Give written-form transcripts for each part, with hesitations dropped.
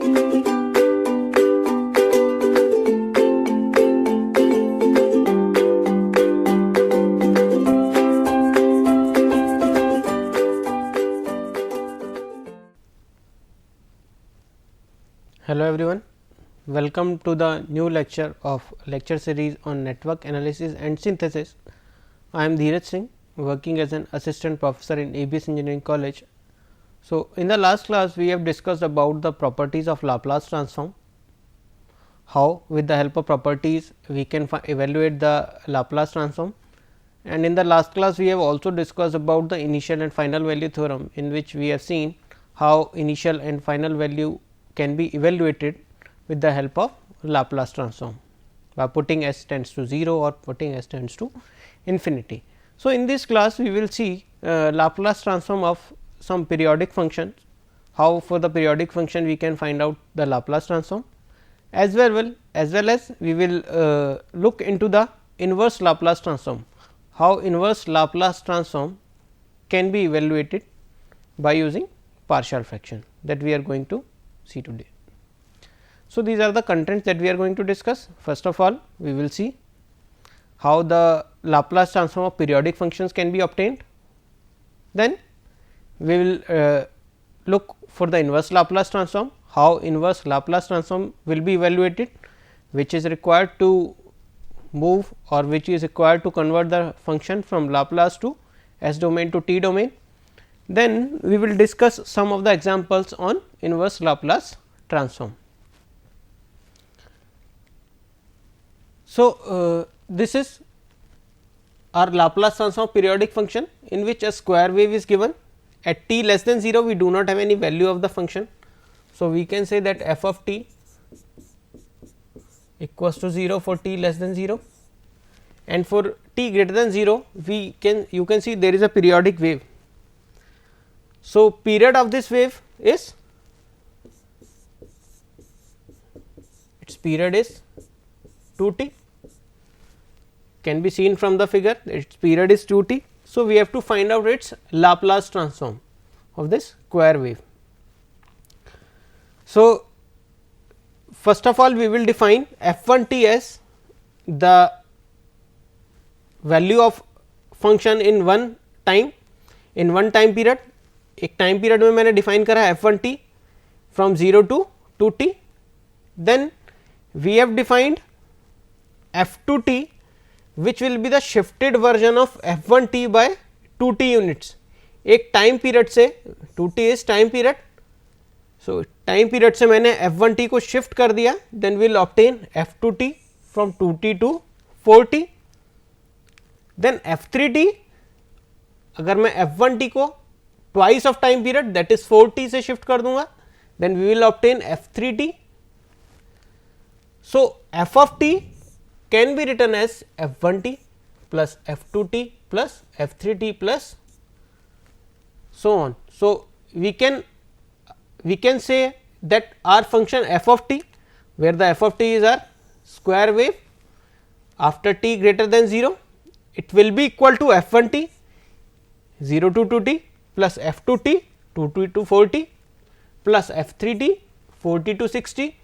Hello everyone, welcome to the new lecture of lecture series on network analysis and synthesis. I am Dheeraj Singh, working as an assistant professor in ABS Engineering College. So, in the last class we have discussed about the properties of Laplace transform, how with the help of properties we can evaluate the Laplace transform, and in the last class we have also discussed about the initial and final value theorem, in which we have seen how initial and final value can be evaluated with the help of Laplace transform by putting s tends to 0 or putting s tends to infinity. So, in this class we will see Laplace transform of some periodic functions, how for the periodic function we can find out the Laplace transform, as well as we will look into the inverse Laplace transform, how inverse Laplace transform can be evaluated by using partial fraction, that we are going to see today. So, these are the contents that we are going to discuss. First of all, we will see how the Laplace transform of periodic functions can be obtained. Then we will look for the inverse Laplace transform, how inverse Laplace transform will be evaluated, which is required to move or which is required to convert the function from Laplace to S domain to T domain. Then we will discuss some of the examples on inverse Laplace transform. So, this is our Laplace transform periodic function, in which a square wave is given at t less than 0. We do not have any value of the function. So, we can say that f of t equals to 0 for t less than 0, and for t greater than 0 you can see there is a periodic wave. So, period of this wave is its period is 2 t, can be seen from the figure, its period is 2 t. So, we have to find out its Laplace transform of this square wave. So, first of all we will define f 1 t as the value of function in one time period. एक time period में मैंने define करा f 1 t from 0 to 2 t. Then we have defined f 2 t which will be the shifted version of f 1 t by 2 t units. एक time period से 2 t is time period. So time period से मैंने f 1 t को shift कर दिया. Then will obtain f 2 t from 2 t to 4 t. Then f 3 t अगर मैं f 1 t को twice of time period that is 4 t से shift कर दूंगा, then we will obtain f 3 t. So f of t can be written as f 1 t plus f 2 t plus f 3 t plus so on. So, we can say that our function f of t, where the f of t is our square wave after t greater than 0, it will be equal to f 1 t 0 to 2 t plus f 2 t 2 t to 4 t plus f 3 t 4 t to 6 t,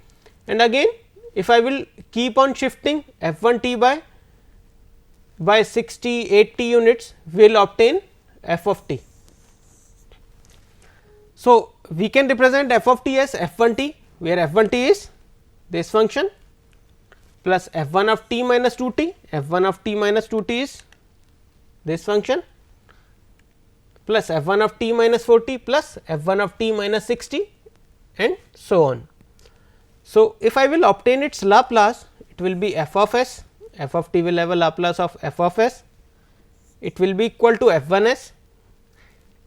and again if I will keep on shifting f 1 t by 60 80 units, we will obtain f of t. So, we can represent f of t as f 1 t, where f 1 t is this function plus f 1 of t minus 2 t, f 1 of t minus 2 t is this function plus f 1 of t minus 4 t plus f 1 of t minus 6 t and so on. So, if I will obtain its Laplace, it will be f of s, f of t will have a Laplace of f of s, it will be equal to f 1 s,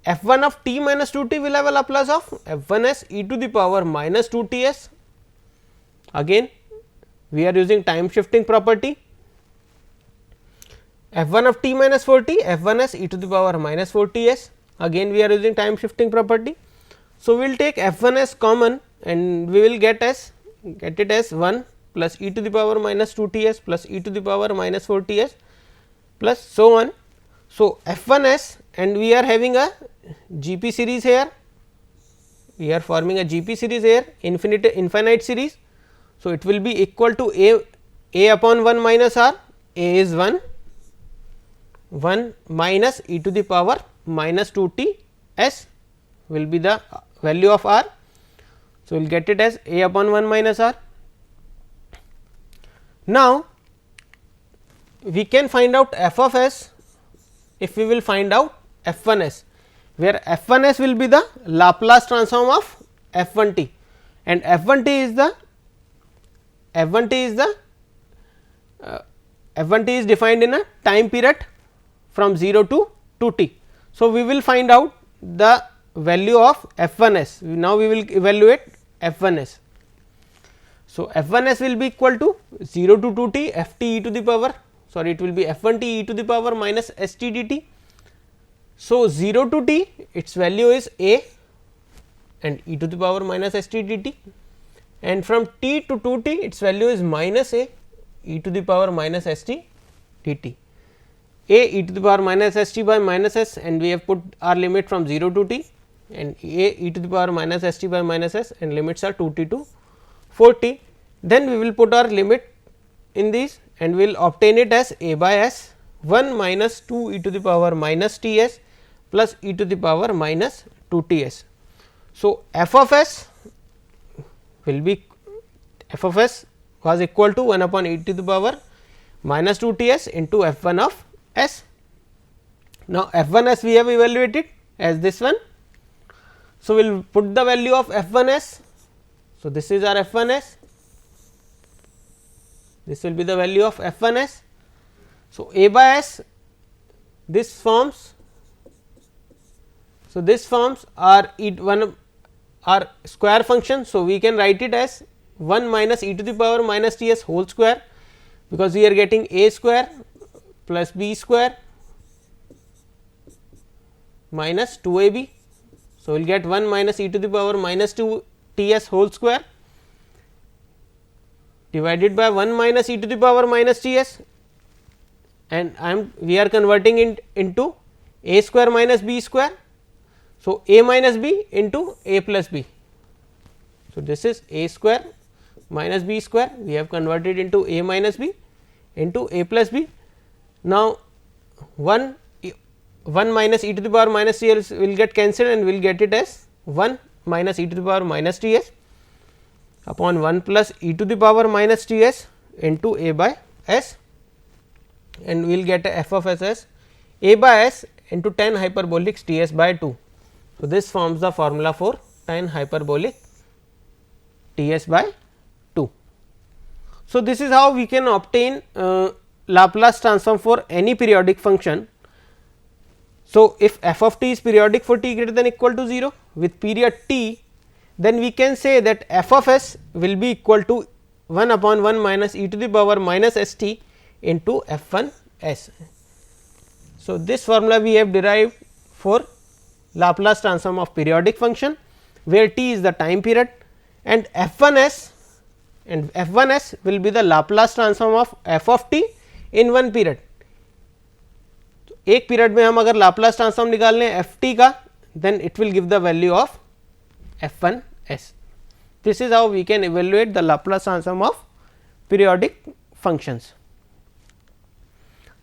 f 1 of t minus 2 t will have a Laplace of f 1 s e to the power minus 2 t s. Again we are using time shifting property, f 1 of t minus 4 t f 1 s e to the power minus 4 t s, again we are using time shifting property. So, we will take f 1 s common and we will get it as 1 plus e to the power minus 2 t s plus e to the power minus 4 t s plus so on. So, f 1 s and we are having a GP series here, we are forming a GP series here, infinite series. So, it will be equal to a upon 1 minus r, a is 1 minus e to the power minus 2 t s will be the value of r. So, we will get it as a upon 1 minus r. Now, we can find out f of s if we will find out f 1 s, where f 1 s will be the Laplace transform of f 1 t, and f 1 t is the f 1 t is defined in a time period from 0 to 2 t. So, we will find out the value of f 1 s. Now, we will evaluate f 1 s. So, f 1 s will be equal to 0 to 2 t f t e to the power, sorry, it will be f 1 t e to the power minus s t d t. So, 0 to t its value is a and e to the power minus s t d t, and from t to 2 t its value is minus a e to the power minus s t d t, a e to the power minus s t by minus s, and we have put our limit from 0 to t, and a e to the power minus s t by minus s, and limits are 2 t to 4 t. Then we will put our limit in these and we will obtain it as a by s 1 minus 2 e to the power minus t s plus e to the power minus 2 t s. So, f of s will be f of s was equal to 1 upon e to the power minus 2 t s into f 1 of s. Now, f 1 s we have evaluated as this one. So, we will put the value of f 1 s. So, this is our f 1 s, this will be the value of f 1 s. So, a by s this forms, so this forms our our square function. So, we can write it as 1 minus e to the power minus t s whole square, because we are getting a square plus b square minus 2 a b. So, we will get 1 minus e to the power minus 2 t s whole square divided by 1 minus e to the power minus t s, and we are converting it into a square minus b square. So, a minus b into a plus b. So, this is a square minus b square, we have converted into a minus b into a plus b. Now, 1 minus e to the power minus t s will get cancelled and we will get it as 1 minus e to the power minus t s upon 1 plus e to the power minus t s into a by s, and we will get a f of s as a by s into tan hyperbolic t s by 2. So, this forms the formula for tan hyperbolic t s by 2. So, this is how we can obtain Laplace transform for any periodic function. So, if f of t is periodic for t greater than equal to 0 with period t, then we can say that f of s will be equal to 1 upon 1 minus e to the power minus s t into f 1 s. So, this formula we have derived for Laplace transform of periodic function, where t is the time period, and f 1 s will be the Laplace transform of f of t in one period. एक period में हम अगर Laplace transform निकाल लें F T का, then it will give the value of F 1 S. This is how we can evaluate the Laplace transform of periodic functions.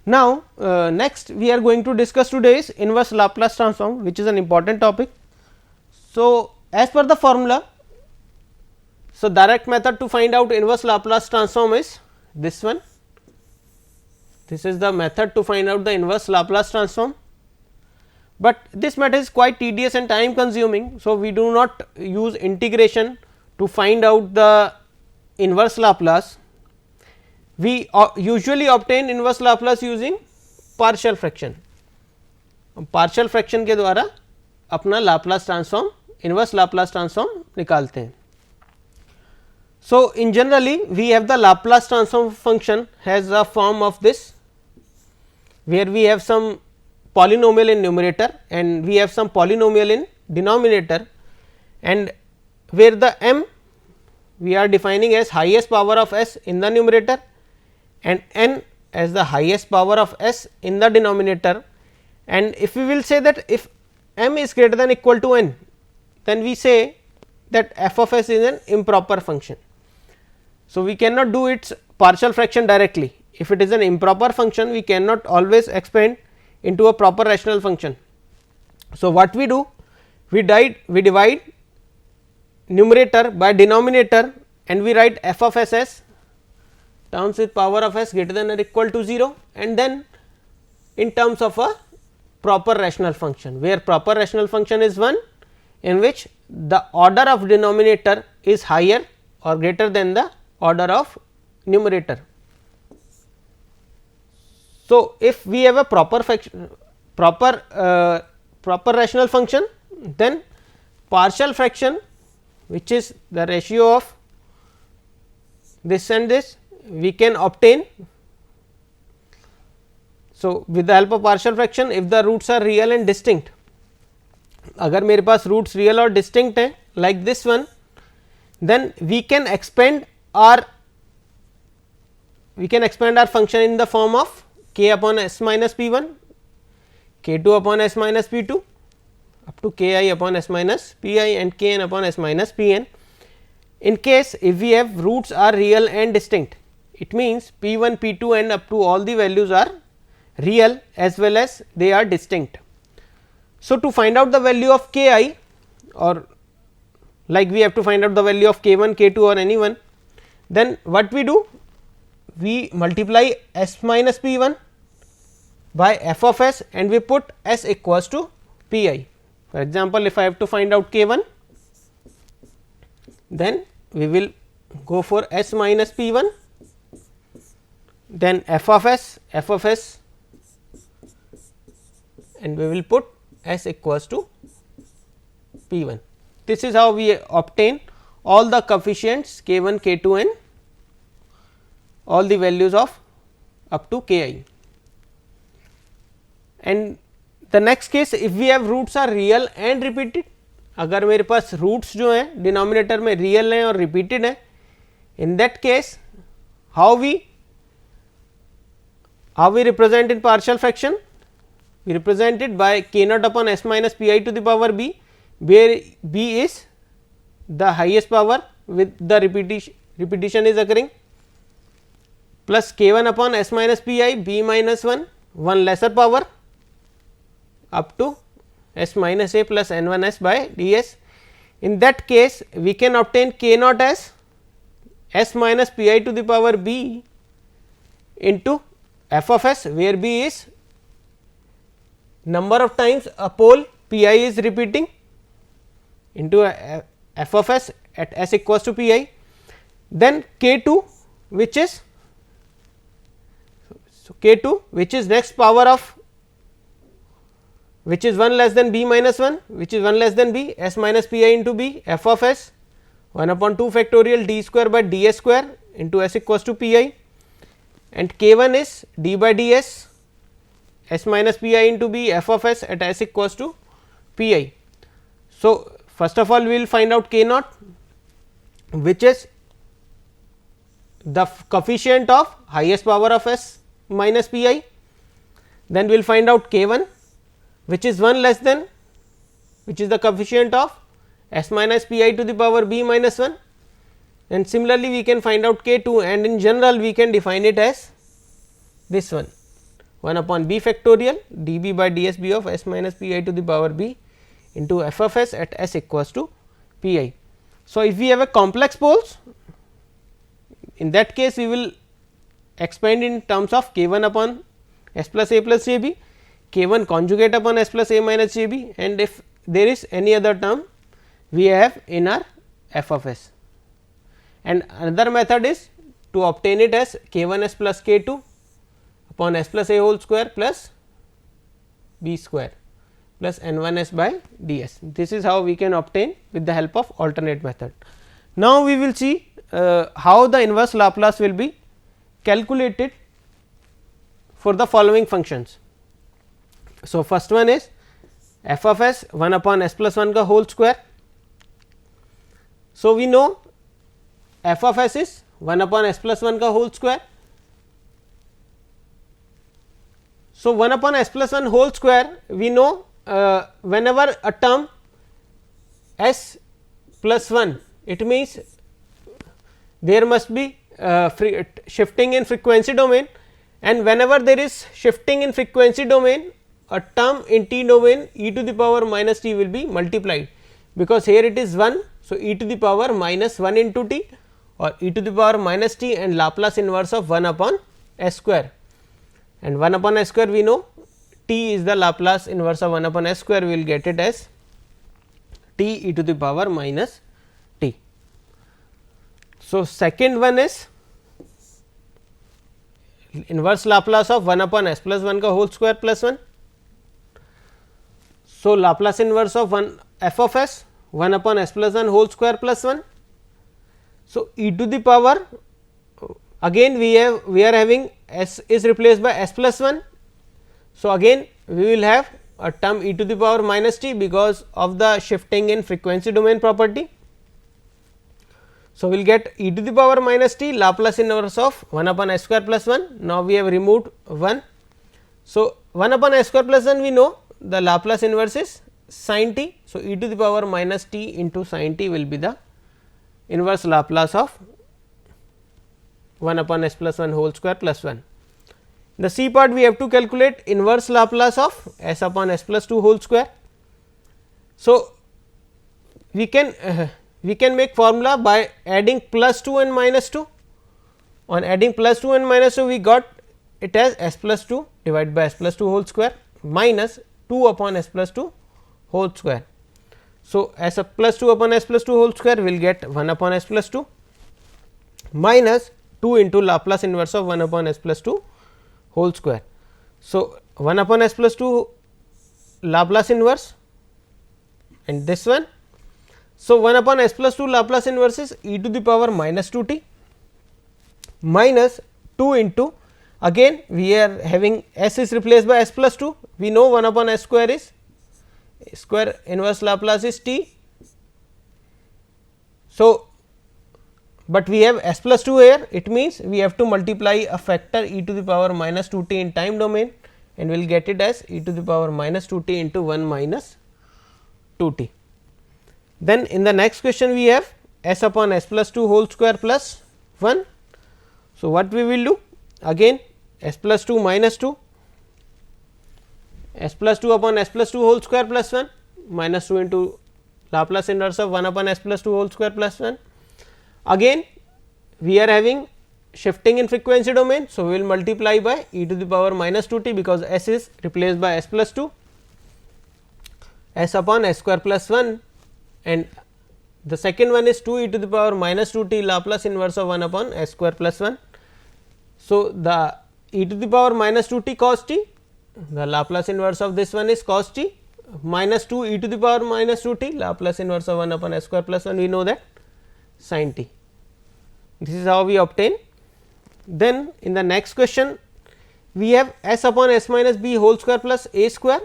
Now, next we are going to discuss today is inverse Laplace transform, which is an important topic. So, as per the formula, so direct method to find out inverse Laplace transform is this one. This is the method to find out the inverse Laplace transform, but this method is quite tedious and time consuming. So, we do not use integration to find out the inverse Laplace. We usually obtain inverse Laplace using partial fraction. Partial fraction के द्वारा अपना Laplace transform, inverse Laplace transform निकालते हैं. So, in generally we have the Laplace transform function has a form of this, where we have some polynomial in numerator and we have some polynomial in denominator, and where the m we are defining as highest power of s in the numerator and n as the highest power of s in the denominator. And if we will say that if m is greater than equal to n, then we say that f of s is an improper function. So, we cannot do its partial fraction directly. If it is an improper function, we cannot always expand into a proper rational function. So, what we do? We divide numerator by denominator and we write f of s as terms with power of s greater than or equal to 0, and then in terms of a proper rational function, where proper rational function is one in which the order of denominator is higher or greater than the order of numerator. So, if we have a proper rational function, then partial fraction, which is the ratio of this and this, we can obtain. So, with the help of partial fraction, if the roots are real and distinct, अगर मेरे पास roots real और distinct है like this one, then we can expand our function in the form of k upon s minus p 1, k 2 upon s minus p 2 up to k I upon s minus p I and k n upon s minus p n. In case if we have roots are real and distinct, it means p 1, p 2 and up to all the values are real as well as they are distinct. So, to find out the value of k I, or like we have to find out the value of k 1, k 2 or any one, then what we do? We multiply s minus p 1 by f of s and we put s equals to p I. For example, if I have to find out k 1, then we will go for s minus p 1, then f of s and we will put s equals to p 1. This is how we obtain all the coefficients k 1, k 2 and all the values of up to k I. And the next case, if we have roots are real and repeated, अगर मेरे पास roots जो है denominator में real है और repeated है, in that case how we represent in partial fraction? We represent it by k naught upon s minus p I to the power b, where b is the highest power with the repetition is occurring, plus k 1 upon s minus p I b minus 1 lesser power up to s minus a plus n 1 s by d s. In that case, we can obtain k naught as s minus p I to the power b into f of s, where b is number of times a pole p I is repeating into f of s at s equals to p I. Then k 2 which is k 2 which is next power of which is 1 less than b minus 1, which is 1 less than b, s minus p I into b, f of s 1 upon 2 factorial d square by d s square into s equals to p I, and k 1 is d by d s, s minus p I into b, f of s at s equals to p I. So, first of all we will find out k naught, which is the coefficient of highest power of s minus p I. Then we will find out k 1, which is 1 less than, which is the coefficient of s minus p I to the power b minus 1, and similarly we can find out k 2, and in general we can define it as this one 1 upon b factorial d b by d s b of s minus p I to the power b into f of s at s equals to p I. So, if we have a complex poles, in that case we will expand in terms of k 1 upon s plus a plus j b, k 1 conjugate upon s plus a minus j b, and if there is any other term we have in our f of s. And another method is to obtain it as k 1 s plus k 2 upon s plus a whole square plus b square plus n 1 s by d s. This is how we can obtain with the help of alternate method. Now, we will see how the inverse Laplace will be calculated for the following functions. So, first one is f of s 1 upon s plus 1 ka whole square. So, we know f of s is 1 upon s plus 1 ka whole square. So, 1 upon s plus 1 whole square, we know whenever a term s plus 1, it means there must be shifting in frequency domain, and whenever there is shifting in frequency domain, a term in t domain e to the power minus t will be multiplied, because here it is 1. So, e to the power minus 1 into t or e to the power minus t and Laplace inverse of 1 upon s square, and 1 upon s square we know t is the Laplace inverse of 1 upon s square, we will get it as t e to the power minus t. So, second one is inverse Laplace of 1 upon s plus 1 का whole square plus 1. So, Laplace inverse of 1 f of s 1 upon s plus 1 whole square plus 1. So, e to the power, again we are having s is replaced by s plus 1. So, again we will have a term e to the power minus t because of the shifting in frequency domain property. So, we will get e to the power minus t Laplace inverse of 1 upon s square plus 1. Now, we have removed 1. So, 1 upon s square plus 1 we know the Laplace inverse is sin t. So, e to the power minus t into sin t will be the inverse Laplace of 1 upon s plus 1 whole square plus 1. The c part we have to calculate inverse Laplace of s upon s plus 2 whole square. So, we can make formula by adding plus 2 and minus 2. On adding plus 2 and minus 2 we got it as s plus 2 divided by s plus 2 whole square minus 2 upon s plus 2 whole square. So, s plus 2 upon s plus 2 whole square will get 1 upon s plus 2 minus 2 into Laplace inverse of 1 upon s plus 2 whole square. So, 1 upon s plus 2 Laplace inverse and this one. So, 1 upon s plus 2 Laplace inverse is e to the power minus 2 t minus 2 into, again we are having s is replaced by s plus 2, we know 1 upon s square is square inverse Laplace is t. So, but we have s plus 2 here, it means we have to multiply a factor e to the power minus 2 t in time domain, and we will get it as e to the power minus 2 t into 1 minus 2 t. Then in the next question we have s upon s plus 2 whole square plus 1. So, what we will do, again s plus 2 minus 2, s plus 2 upon s plus 2 whole square plus 1 minus 2 into Laplace inverse of 1 upon s plus 2 whole square plus 1. Again we are having shifting in frequency domain. So, we will multiply by e to the power minus 2 t because s is replaced by s plus 2, s upon s square plus 1, and the second one is 2 e to the power minus 2 t Laplace inverse of 1 upon s square plus 1. So, the e to the power minus 2 t cos t, the Laplace inverse of this one is cos t minus 2 e to the power minus 2 t Laplace inverse of 1 upon s square plus 1, we know that sin t. This is how we obtain. Then in the next question we have s upon s minus b whole square plus a square.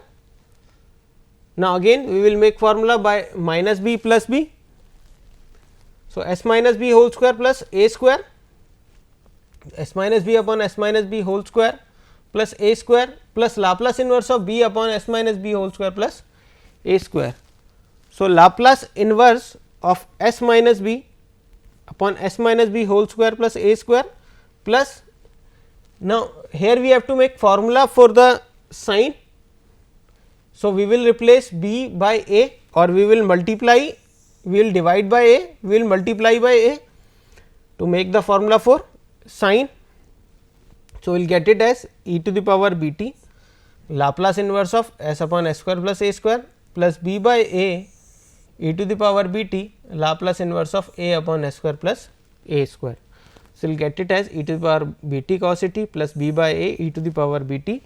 Now, again we will make formula by minus b plus b. So, s minus b whole square plus a square, s minus b upon s minus b whole square plus a square plus Laplace inverse of b upon s minus b whole square plus a square. So, Laplace inverse of s minus b upon s minus b whole square plus a square plus, now here we have to make formula for the sign. So, we will replace b by a, or we will multiply, we will divide by a, we will multiply by a to make the formula for sin. So, we will get it as e to the power b t Laplace inverse of s upon s square plus a square plus b by a e to the power b t Laplace inverse of a upon s square plus a square. So, we will get it as e to the power b t cos a t plus b by a e to the power b t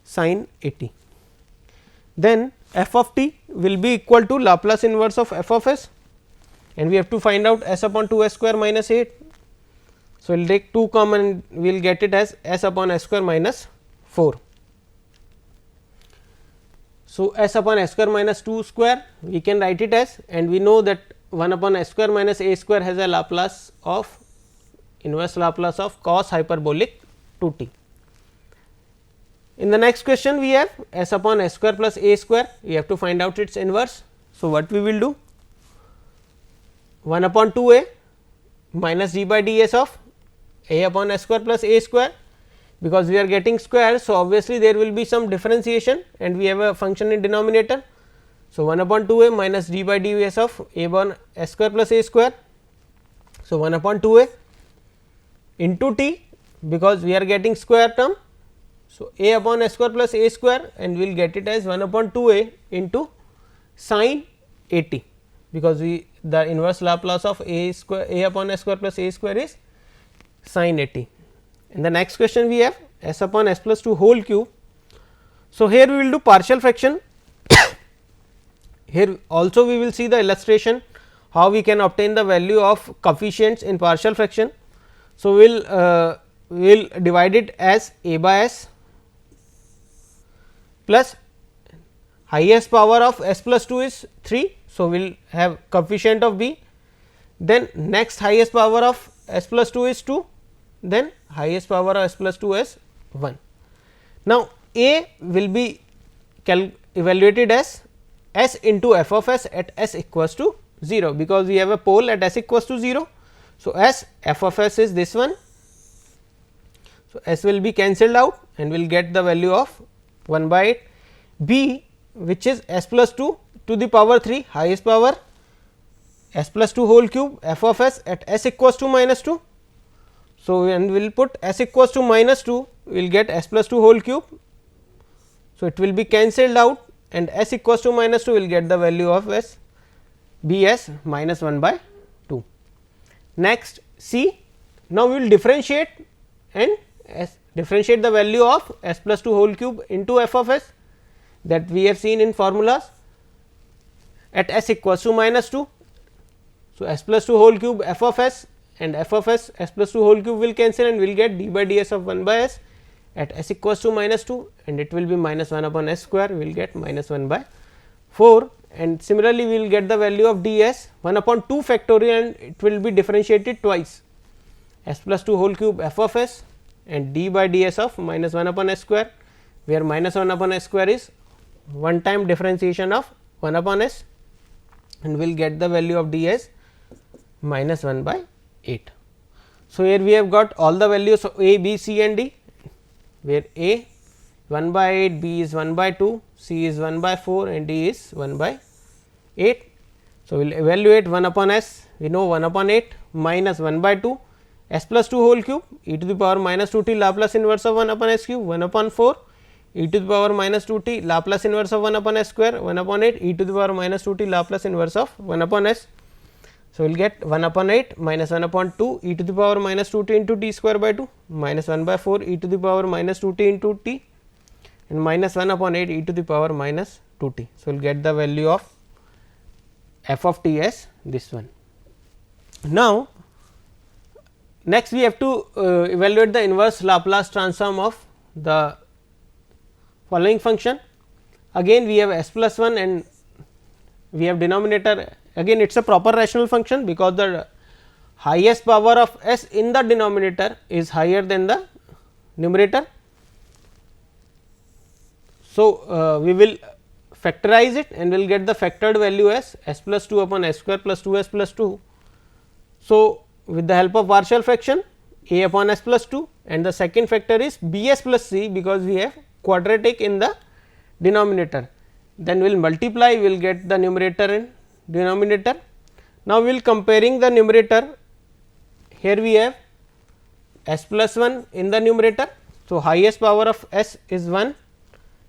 sin a t. Then f of t will be equal to Laplace inverse of f of s, and we have to find out s upon 2 s square minus 8. So, we will take 2 common, we will get it as s upon s square minus 4. So, s upon s square minus 2 square we can write it as, and we know that 1 upon s square minus a square has a Laplace of inverse Laplace of cos hyperbolic 2 t. In the next question we have s upon s square plus a square, we have to find out its inverse. So, what we will do, 1 upon 2 a minus d by ds of a upon s square plus a square, because we are getting square. So, obviously, there will be some differentiation and we have a function in denominator. So, 1 upon 2 a minus d by ds of a upon s square plus a square. So, 1 upon 2 a into t, because we are getting square term. So, a upon s square plus a square, and we will get it as 1 upon 2 a into sin a t, because we the inverse Laplace of a square a upon s square plus a square is sin a t. In the next question we have s upon s plus 2 whole cube. So, here we will do partial fraction. Here also we will see the illustration how we can obtain the value of coefficients in partial fraction. So, we will divide it as a by s plus highest power of s plus 2 is 3. So, we will have coefficient of b, then next highest power of s plus 2 is 2, then highest power of s plus 2 is 1. Now, a will be evaluated as s into f of s at s equals to 0, because we have a pole at s equals to 0. So, s f of s is this one. So, s will be cancelled out and we will get the value of 1 by 8. b, which is s plus 2 to the power 3 highest power s plus 2 whole cube f of s at s equals to minus 2. So, and we will put s equals to minus 2, we will get s plus 2 whole cube. So, it will be cancelled out and s equals to minus 2 will get the value of s b s minus 1 by 2. Next c, now we will differentiate and differentiate the value of s plus 2 whole cube into f of s, that we have seen in formulas at s equals to minus 2. So, s plus 2 whole cube f of s and f of s plus 2 whole cube will cancel and we will get d by ds of 1 by s at s equals to minus 2, and it will be minus 1 upon s square, we will get minus 1 by 4, and similarly we will get the value of ds 1 upon 2 factorial and it will be differentiated twice, s plus 2 whole cube f of s and d by ds of minus 1 upon s square, where minus 1 upon s square is one time differentiation of 1 upon s, and we will get the value of ds minus 1 by 8. So, here we have got all the values of a, b, c and d, where a 1 by 8, b is 1 by 2, c is 1 by 4 and d is 1 by 8. So, we will evaluate 1 upon s, we know 1 upon 8 minus 1 by 2 s plus 2 whole cube e to the power minus 2 t Laplace inverse of 1 upon s cube, 1 upon 4 e to the power minus 2 t Laplace inverse of 1 upon s square, 1 upon 8 e to the power minus 2 t Laplace inverse of 1 upon s. So, we will get 1 upon 8 minus 1 upon 2 e to the power minus 2 t into t square by 2 minus 1 by 4 e to the power minus 2 t into t and minus 1 upon 8 e to the power minus 2 t. So, we will get the value of f of t as this one. Now, next we have to evaluate the inverse Laplace transform of the following function. Again we have s plus 1 and we have denominator, again it is a proper rational function, because the highest power of s in the denominator is higher than the numerator. So, we will factorize it and we will get the factored value as s plus 2 upon s square plus 2 s plus 2. So, with the help of partial fraction a upon s plus 2 and the second factor is b s plus c, because we have quadratic in the denominator, then we will multiply, we will get the numerator and denominator. Now, we will comparing the numerator, here we have s plus 1 in the numerator. So, highest power of s is 1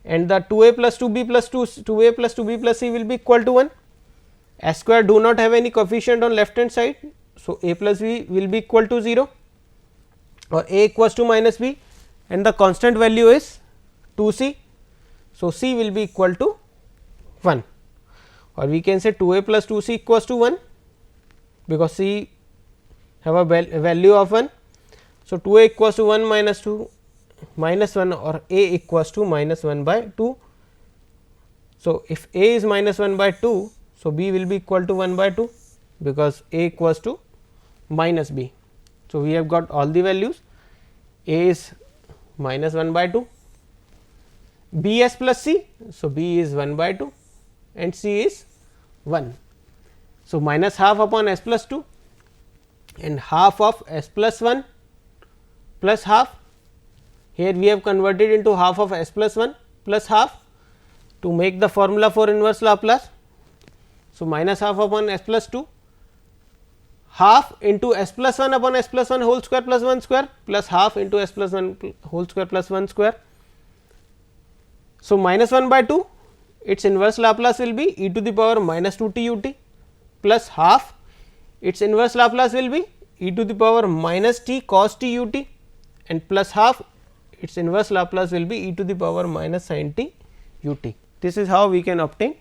and the 2 a plus 2 b plus 2 a plus 2 b plus c will be equal to 1. S square do not have any coefficient on left hand side. So, a plus b will be equal to 0 or a equals to minus b, and the constant value is 2 c. So, c will be equal to 1, or we can say 2 a plus 2 c equals to 1, because c have a value of 1. So, 2 a equals to 1 minus 2 minus 1 or a equals to minus 1 by 2. So, if a is minus 1 by 2, so b will be equal to 1 by 2, because a equals to minus b. So, we have got all the values, a is minus 1 by 2, b s plus c. So, b is 1 by 2 and c is 1. So, minus half upon s plus 2 and half of s plus 1 plus half. Here we have converted into half of s plus 1 plus half to make the formula for inverse Laplace. So, minus half upon s plus 2 half into s plus 1 upon s plus 1 whole square plus 1 square plus half into s plus 1 whole square plus 1 square. So, minus 1 by 2 its inverse Laplace will be e to the power minus 2 t u t plus half its inverse Laplace will be e to the power minus t cos t u t and plus half its inverse Laplace will be e to the power minus sin t u t. This is how we can obtain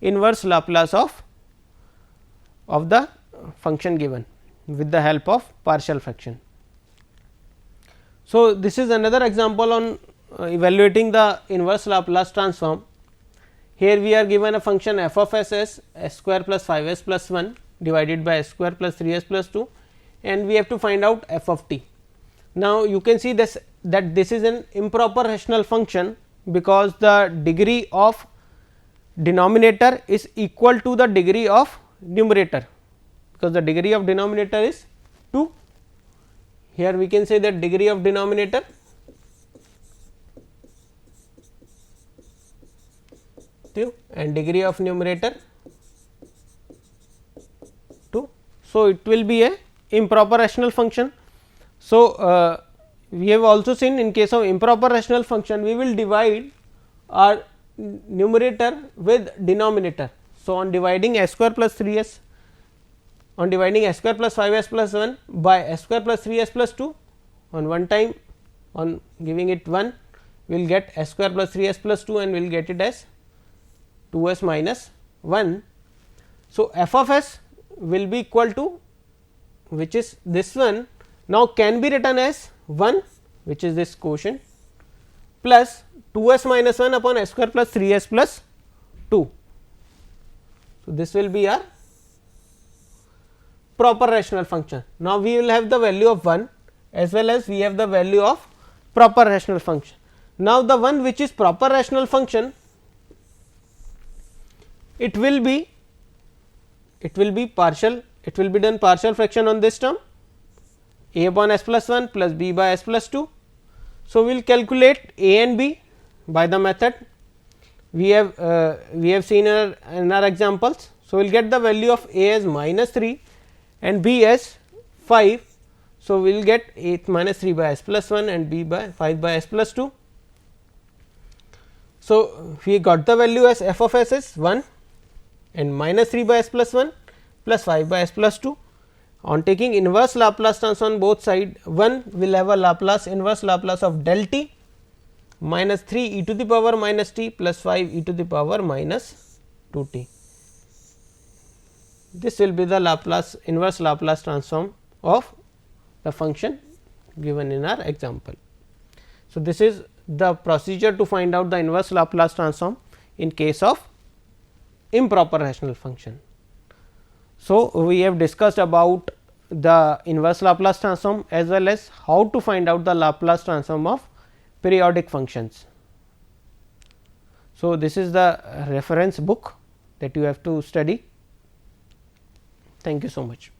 inverse Laplace of the function given with the help of partial fraction. So, this is another example on evaluating the inverse Laplace transform. Here we are given a function f of s as s square plus 5 s plus 1 divided by s square plus 3 s plus 2 and we have to find out f of t. Now, you can see this that this is an improper rational function because the degree of denominator is equal to the degree of numerator, because the degree of denominator is 2. Here we can say that degree of denominator and degree of numerator 2. So, it will be a improper rational function. So, we have also seen in case of improper rational function we will divide our numerator with denominator. So, on dividing s square plus 3 s on dividing s square plus 5 s plus 1 by s square plus 3 s plus 2 on one time on giving it 1 we will get s square plus 3 s plus 2 and we will get it as 2 s minus 1. So, f of s will be equal to which is this one now can be written as 1 which is this quotient plus 2 s minus 1 upon s square plus 3 s plus 2. So, this will be our proper rational function. Now, we will have the value of 1 as well as we have the value of proper rational function. Now, the one which is proper rational function it will be partial, it will be done partial fraction on this term a upon s plus 1 plus b by s plus 2. So, we will calculate a and b by the method we have seen in our examples. So, we will get the value of a as minus 3 and b as 5. So, we will get a minus 3 by s plus 1 and b by 5 by s plus 2. So, we got the value as f of s is 1 and minus 3 by s plus 1 plus 5 by s plus 2. On taking inverse Laplace transform on both side 1 will have a Laplace inverse Laplace of del t minus 3 e to the power minus t plus 5 e to the power minus 2 t. This will be the Laplace inverse Laplace transform of the function given in our example. So, this is the procedure to find out the inverse Laplace transform in case of improper rational function. So, we have discussed about the inverse Laplace transform as well as how to find out the Laplace transform of periodic functions. So, this is the reference book that you have to study. Thank you so much.